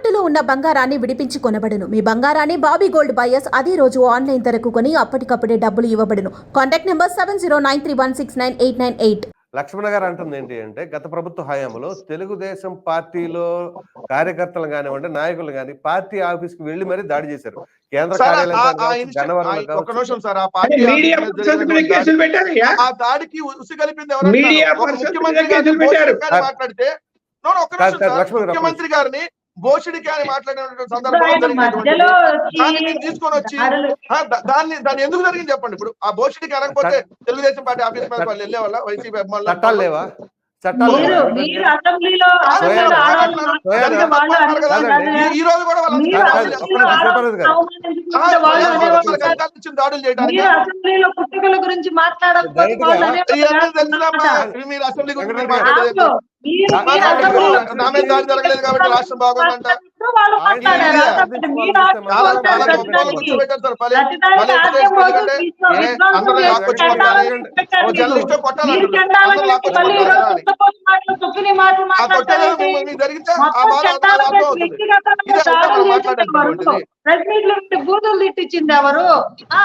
తాకట్టులో ఉన్న బంగారాన్ని విడిపించి కొనబడును. మీ బంగారాన్ని బాబీ గోల్డ్ బయర్స్ అదే రోజు ఆన్లైన్ ధరకు కొని అప్పటికప్పుడే డబ్బులు ఇవ్వబడును. Contact number 7093169888. లక్ష్మణ గారు అంటుంది ఏంటి అంటే, గత ప్రభుత్వ హయాంలో తెలుగుదేశం పార్టీలో కార్యకర్తలు కానివ్వండి, నాయకులు కానీ పార్టీ ఆఫీస్ కి వెళ్లి మరీ దాడి చేశారు. కేంద్ర కార్యాలయం దాడికి ఉసి కలిపింది మాట్లాడితే ముఖ్యమంత్రి గారిని బోషిడికి అని మాట్లాడినటువంటి సందర్భంలో దాన్ని తీసుకొని వచ్చి దాన్ని ఎందుకు జరిగింది చెప్పండి. ఇప్పుడు ఆ బోషిడికి అనకపోతే తెలుగుదేశం పార్టీ ఆఫీస్ మీద వాళ్ళు వెళ్ళే వాళ్ళ వైసీపీ చట్టాలు లేవా? ఈ రోజు కూడా దాడులు చేయడానికి మీరు అసెంబ్లీ గురించి మాట్లాడలేదు. నా మీద దాడి జరగలేదు కాబట్టి రాష్ట్రం బాగుందంట. బూతులు తిట్టించింది ఎవరు?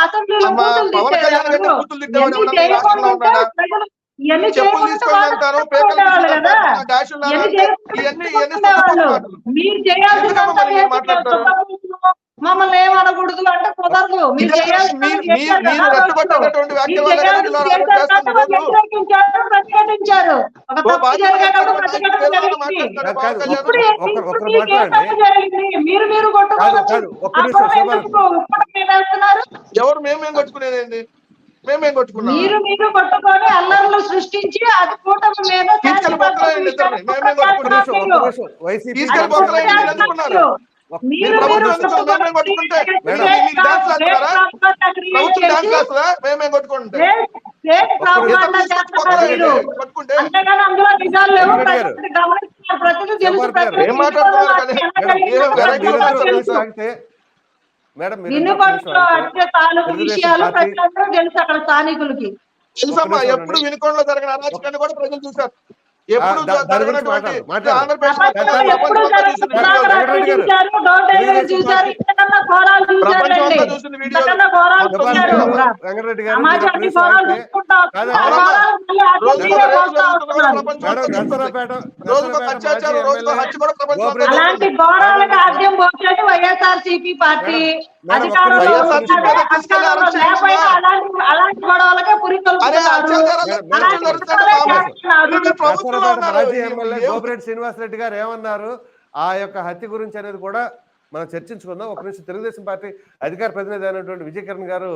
అసెంబ్లీలో మీరు చేయాల్సిన మమ్మల్ని ఏమనకూడదు అంటే కుదరదు. మీరు ప్రతిఘటించారు. ఒక తప్పు జరిగేటప్పుడు మీరు కొట్టుకోవచ్చు. ఎవరు మేమేం కొట్టుకునేది? మేమేం కొట్టుకున్నాం? మీరు కొట్టుకొని అల్లర్లు సృష్టించి అది కూటమి మీద అంతేగాని అందులో నిజాలు లేవు. ప్రజలు తెలుసు. వినుకొండలో అంటే తాలూకు విషయాలు ప్రజలందరూ తెలుసు అక్కడ స్థానికులకి. తెలుసమ్మా, ఎప్పుడు వినుకొండలో జరిగిన అరాచకాన్ని కూడా ప్రజలు చూశారు. ఎప్పుడు జరిగినటువంటి అలాంటి ఘోరాలకు ఆద్యం పోసేది వైఎస్ఆర్సీపీ పార్టీ. అధికారంలో అలాంటి గొడవలకే మాజీ ఎమ్మెల్యే గోపిరెడ్డి శ్రీనివాసరెడ్డి గారు ఏమన్నారు ఆ యొక్క హత్య గురించి అనేది కూడా మనం చర్చించుకుందాం. ఒక నిమిషం. తెలుగుదేశం పార్టీ అధికార ప్రతినిధి అయినటువంటి విజయకిరణ్ గారు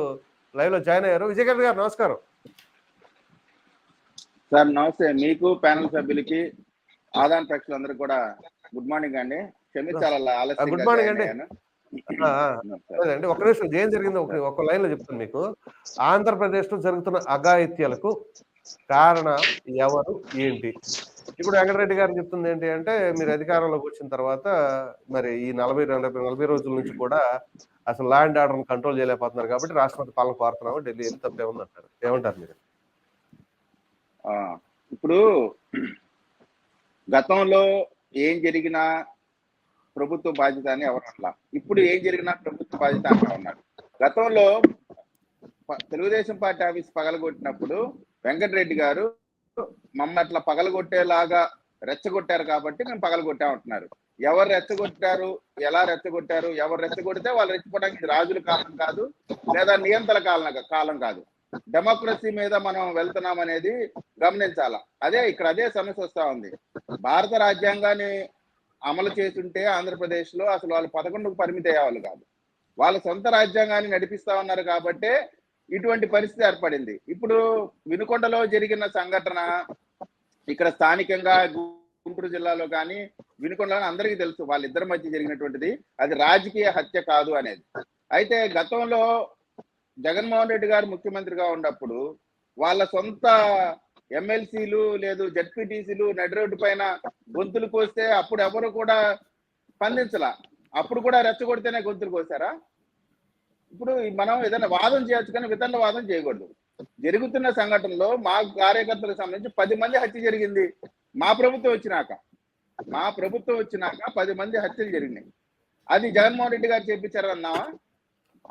లైవ్ లో జాయిన్ అయ్యారు. విజయకిరణ్ గారు నమస్కారం. సార్ నమస్తే. మీకు ప్యానల్ సభ్యులకి ఆదాన ప్రేక్షకులందరికీ కూడా గుడ్ మార్నింగ్ అండి. క్షమించాలి ఆలస్యం. గుడ్ మార్నింగ్ అండి. ఒక నిమిషం. ఏం జరిగిందో ఒక లైన్ లో చెప్తాను మీకు. ఆంధ్రప్రదేశ్ లో జరుగుతున్న అఘాయిత్యాలకు కారణం ఎవరు, ఏంటి? ఇప్పుడు వెంకటరెడ్డి గారు చెప్తుంది ఏంటి అంటే, మీరు అధికారంలోకి వచ్చిన తర్వాత మరి ఈ 40 రోజుల నుంచి కూడా అసలు లా అండ్ ఆర్డర్ కంట్రోల్ చేయలేకపోతున్నారు కాబట్టి రాష్ట్రపతి పాలన కోరుతున్నాము, ఢిల్లీ వెళ్ళి తప్పేముంది అంటారు. ఏమంటారు మీరు? ఇప్పుడు గతంలో ఏం జరిగినా ప్రభుత్వ బాధ్యత అని ఎవరు అట్లా, ఇప్పుడు ఏం జరిగినా ప్రభుత్వ బాధ్యత అంటా ఉన్నారు. గతంలో తెలుగుదేశం పార్టీ ఆఫీస్ పగలగొట్టినప్పుడు వెంకటరెడ్డి గారు మమ్మల్ని అట్లా పగలగొట్టేలాగా రెచ్చగొట్టారు కాబట్టి మేము పగలగొట్టామంటున్నారు. ఎవరు రెచ్చగొట్టారు, ఎలా రెచ్చగొట్టారు, ఎవరు రెచ్చగొడితే వాళ్ళు రెచ్చిపోవడానికి రాజుల కాలం కాదు, లేదా నియంత్రణ కాలం కాదు. డెమోక్రసీ మీద మనం వెళ్తున్నాం అనేది గమనించాలా. అదే సమస్య వస్తా ఉంది. భారత రాజ్యాంగాన్ని అమలు చేస్తుంటే ఆంధ్రప్రదేశ్ లో అసలు వాళ్ళు 11కు పరిమితి అయ్యేవాళ్ళు కాదు. వాళ్ళ సొంత రాజ్యాంగాన్ని నడిపిస్తా ఉన్నారు కాబట్టే ఇటువంటి పరిస్థితి ఏర్పడింది. ఇప్పుడు వినుకొండలో జరిగిన సంఘటన ఇక్కడ స్థానికంగా గుంటూరు జిల్లాలో కానీ వినుకొండలో అందరికీ తెలుసు, వాళ్ళిద్దరి మధ్య జరిగినటువంటిది అది రాజకీయ హత్య కాదు అనేది. అయితే గతంలో జగన్మోహన్ రెడ్డి గారు ముఖ్యమంత్రిగా ఉన్నప్పుడు వాళ్ళ సొంత ఎమ్మెల్సీలు లేదు జడ్పీటీసీలు నడి రోడ్డు పైన గొంతులు కోస్తే అప్పుడు ఎవరు కూడా స్పందించలా. అప్పుడు కూడా రెచ్చగొడితేనే గొంతులు కోసారా? ఇప్పుడు మనం ఏదైనా వాదన చేయొచ్చు కానీ వితండ వాదన చేయకూడదు. జరుగుతున్న సంఘటనలో మా కార్యకర్తలకు సంబంధించి 10 మంది హత్య జరిగింది మా ప్రభుత్వం వచ్చినాక. మా ప్రభుత్వం వచ్చినాక 10 మంది హత్యలు జరిగినాయి. అది జగన్మోహన్ రెడ్డి గారు చేపించారు అన్నావా?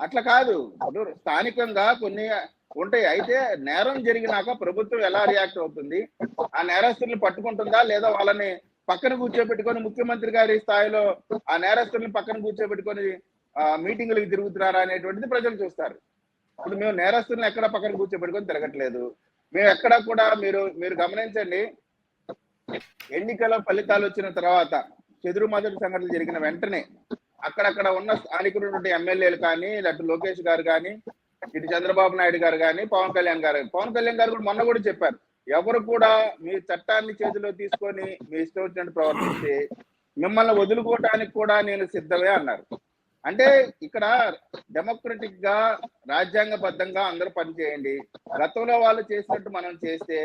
అట్లా కాదు. ఇప్పుడు స్థానికంగా కొన్ని ఉంటాయి. అయితే నేరం జరిగినాక ప్రభుత్వం ఎలా రియాక్ట్ అవుతుంది, ఆ నేరస్తుల్ని పట్టుకుంటుందా లేదా వాళ్ళని పక్కన కూర్చోబెట్టుకొని ముఖ్యమంత్రి గారి స్థాయిలో ఆ నేరస్తుల్ని పక్కన కూర్చోబెట్టుకొని మీటింగులకు తిరుగుతున్నారా అనేటువంటిది ప్రజలు చూస్తారు. ఇప్పుడు మేము నేరస్తుల్ని ఎక్కడ పక్కన కూర్చోబెట్టుకొని తిరగట్లేదు. మేము ఎక్కడ కూడా మీరు గమనించండి, ఎన్నికల ఫలితాలు వచ్చిన తర్వాత చెదురుమదురు సంఘటనలు జరిగిన వెంటనే అక్కడక్కడ ఉన్న స్థానికులు ఎమ్మెల్యేలు కానీ, అటు లోకేష్ గారు కానీ, ఇటు చంద్రబాబు నాయుడు గారు కానీ, పవన్ కళ్యాణ్ గారు కూడా మొన్న కూడా చెప్పారు, ఎవరు కూడా మీ చట్టాన్ని చేతిలో తీసుకొని మీ ఇష్టం వచ్చినట్టు ప్రవర్తిస్తే మిమ్మల్ని వదులుకోవటానికి కూడా నేను సిద్ధమే అన్నారు. అంటే ఇక్కడ డెమోక్రటిక్ గా రాజ్యాంగబద్ధంగా అందరూ పనిచేయండి. గతంలో వాళ్ళు చేసినట్టు మనం చేస్తే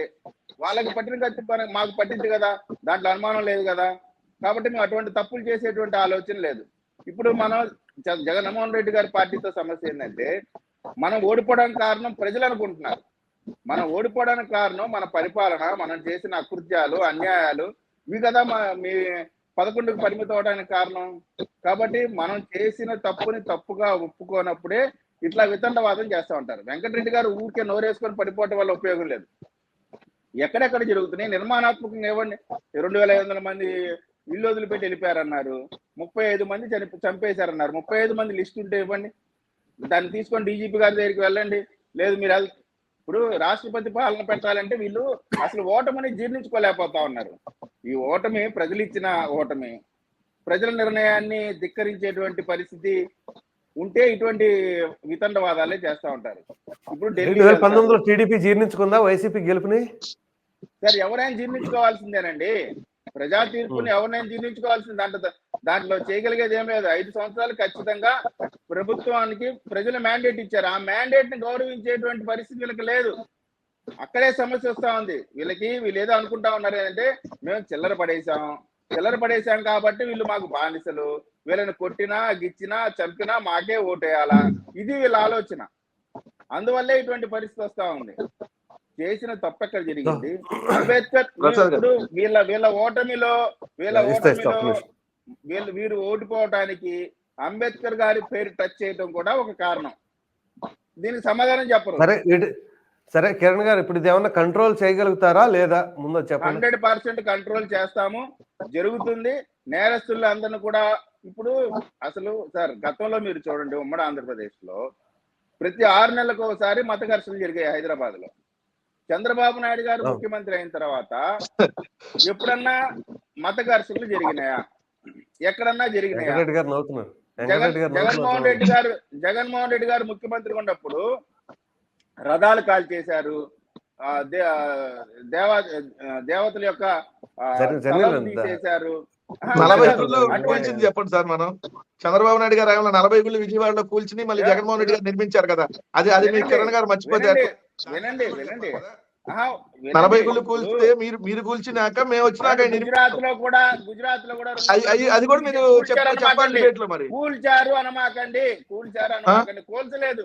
వాళ్ళకి పట్టిన గట్టి మాకు పట్టింది కదా, దాంట్లో అనుమానం లేదు కదా. కాబట్టి మేము అటువంటి తప్పులు చేసేటువంటి ఆలోచన లేదు. ఇప్పుడు మనం జగన్మోహన్ రెడ్డి గారి పార్టీతో సమస్య ఏంటంటే, మనం ఓడిపోవడానికి కారణం ప్రజలు అనుకుంటున్నారు. మనం ఓడిపోవడానికి కారణం మన పరిపాలన, మనం చేసిన అకృత్యాలు, అన్యాయాలు, ఇవి కదా మీ 11కు పరిమితం అవడానికి కారణం. కాబట్టి మనం చేసిన తప్పుని తప్పుగా ఒప్పుకోనప్పుడే ఇట్లా వితండవాదం చేస్తూ ఉంటారు. వెంకటరెడ్డి గారు ఊరికే నోరేసుకొని పడిపోవటం వల్ల ఉపయోగం లేదు. ఎక్కడెక్కడ జరుగుతున్నాయి నిర్మాణాత్మకంగా ఇవ్వండి. 2500 మంది ఇల్లు వదిలిపెట్టి వెళ్ళిపోయారన్నారు, 35 మంది చంపేశారన్నారు. 35 మంది లిస్ట్ ఉంటే ఇవ్వండి, దాన్ని తీసుకొని డీజీపీ గారి దగ్గరికి వెళ్ళండి. లేదు మీరు ఇప్పుడు రాష్ట్రపతి పాలన పెట్టాలంటే వీళ్ళు అసలు ఓటమిని జీర్ణించుకోలేకపోతా ఉన్నారు. ఈ ఓటమి ప్రజలు ఇచ్చిన ఓటమి, ప్రజల నిర్ణయాన్ని ధిక్కరించేటువంటి పరిస్థితి ఉంటే ఇటువంటి వితండవాదాలే చేస్తా ఉంటారు. ఇప్పుడు 2019లో టీడీపీ జీర్ణించుకుందా వైసీపీ గెలుపుని? సార్ ఎవరైనా జీర్ణించుకోవాల్సిందేనండి. ప్రజా తీర్పుని ఎవరినైనా జీర్ణించుకోవాల్సింది. దాంట్లో చేయగలిగేది ఏం లేదు. 5 సంవత్సరాలు ఖచ్చితంగా ప్రభుత్వానికి ప్రజలు మ్యాండేట్ ఇచ్చారు. ఆ మ్యాండేట్ ని గౌరవించేటువంటి పరిస్థితి వీళ్ళకి లేదు. అక్కడే సమస్య వస్తా ఉంది. వీళ్ళు ఏదో అనుకుంటా ఉన్నారు అంటే, మేము చిల్లర పడేసాం కాబట్టి వీళ్ళు మాకు బానిసలు, వీళ్ళని కొట్టినా గిచ్చినా చంపినా మాకే ఓటేయాలా, ఇది వీళ్ళ ఆలోచన. అందువల్లే ఇటువంటి పరిస్థితి వస్తా ఉంది. చేసిన తప్పెక్కడ జరిగింది? అంబేద్కర్ ఇప్పుడు వీళ్ళ ఓటమిలో వీరు ఓడిపోవటానికి అంబేద్కర్ గారి పేరు టచ్ చేయడం కూడా ఒక కారణం. దీనికి సమాధానం చెప్పరు. సరే కిరణ్ గారు, ఇప్పుడు ఇది ఏమన్నా కంట్రోల్ చేయగలుగుతారా లేదా ముందు చెప్పండి. 100% కంట్రోల్ చేస్తాము, జరుగుతుంది. నేరస్తులు అందరిని కూడా ఇప్పుడు అసలు సార్ గతంలో మీరు చూడండి, ఉమ్మడి ఆంధ్రప్రదేశ్ లో ప్రతి 6 నెలలకు ఒకసారి మత ఘర్షణలు జరిగాయి హైదరాబాద్ లో. చంద్రబాబు నాయుడు గారు ముఖ్యమంత్రి అయిన తర్వాత ఎప్పుడన్నా మత ఘర్షణలు జరిగినాయా? ఎక్కడన్నా జరిగినాయా? జగన్మోహన్ రెడ్డి గారు ముఖ్యమంత్రి ఉన్నప్పుడు రథాలు కాల్ చేశారు, దేవతల యొక్క తీసేశారు. 40 గుళ్ళు కూల్చింది చెప్పండి సార్. మనం చంద్రబాబు నాయుడు గారు 40 గుళ్ళు విజయవాడలో కూల్చి మళ్ళీ జగన్మోహన్ రెడ్డి గారు నిర్మించారు కదా, అది మీ కిరణ్ గారు మర్చిపోతారు. వినండి 40 గుళ్ళు కూల్చితే మీరు కూల్చినాక మేము వచ్చినాక గుజరాత్ లో కూడా అది కూడా మీరు చెప్పండి. మరి కూల్చారు అనమాకండి, కూల్చలేదు.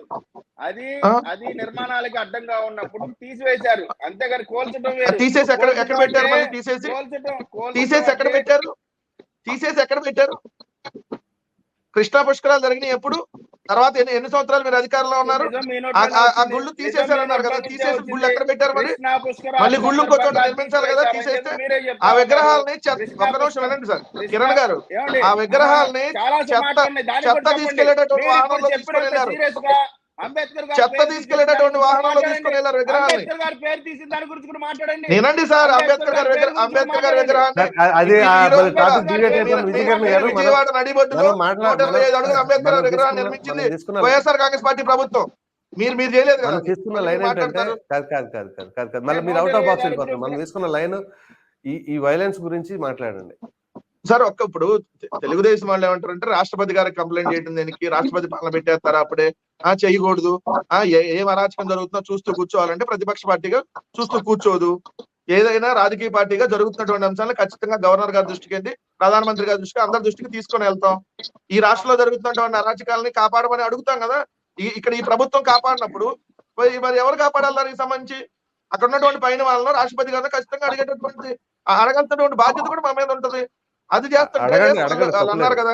అది నిర్మాణాలకి అడ్డంగా ఉన్నప్పుడు తీసివేశారు, అంతేగాని కోల్చడం తీసేసి ఎక్కడ పెట్టారు? మళ్ళీ తీసేసి ఎక్కడ పెట్టారు? కృష్ణా పుష్కరాలు జరిగినాయి ఎప్పుడు? తర్వాత ఎన్ని సంవత్సరాలు మీరు అధికారంలో ఉన్నారు? ఆ గుళ్ళు తీసేశారన్నారు కదా, తీసేసి గుళ్ళు ఎక్కడ పెట్టారు? మళ్ళీ గుళ్ళు ఇంకో చోట నిర్మించాలి కదా. తీసేస్తే ఆ విగ్రహాలని ఒక్క నిమిషం వినండి సార్ కిరణ్ గారు, ఆ విగ్రహాలని చెత్త తీసుకెళ్లేటటువంటి వాహనంలో తీసుకొని వెళ్ళారు. చెత్త తీసుకెళ్లేటటువంటి వాహనంలో తీసుకొని వెళ్ళారు విగ్రహాన్ని. నేనండి సార్, అంబేద్కర్ గారి విగ్రహాన్ని విజయవాడ నడిబొడ్డులో 125 అడుగుల అంబేద్కర్ గారి విగ్రహాన్ని నిర్మించింది వైఎస్ఆర్ కాంగ్రెస్ పార్టీ ప్రభుత్వం. మీరు చేయలేదు కదా. తీసుకున్న లైన్ ఏంటంటే కాదు మళ్ళీ మీరు అవుట్ ఆఫ్ బాక్స్ వెళ్ళిపోతారు. మనం తీసుకున్న లైన్ ఈ వైలెన్స్ గురించి మాట్లాడండి సార్. ఇప్పుడు తెలుగుదేశం వాళ్ళు ఏమంటారంటే, రాష్ట్రపతి గారికి కంప్లైంట్ చేయడం దేనికి, రాష్ట్రపతి పాలన పెట్టేస్తారా అప్పుడే, చేయకూడదు, ఏం అరాచకం జరుగుతుందో చూస్తూ కూర్చోవాలంటే ప్రతిపక్ష పార్టీగా చూస్తూ కూర్చోదు. ఏదైనా రాజకీయ పార్టీగా జరుగుతున్నటువంటి అంశాలను ఖచ్చితంగా గవర్నర్ గారి దృష్టికి, ప్రధానమంత్రి గారి దృష్టికి, అందరి దృష్టికి తీసుకొని వెళ్తాం. ఈ రాష్ట్రంలో జరుగుతున్నటువంటి అరాచకాలని కాపాడమని అడుగుతాం కదా. ఇక్కడ ఈ ప్రభుత్వం కాపాడినప్పుడు మరి ఎవరు కాపాడాలి? దానికి సంబంధించి అక్కడ ఉన్నటువంటి పైన వాళ్ళలో రాష్ట్రపతి గారిని ఖచ్చితంగా అడగాల్సినటువంటి బాధ్యత కూడా మా మీద ఉంటది. అది చేస్తుంటే అడగండి, ఏదో అడగండి, వాళ్ళు అన్నారు తప్పులేదు. కదా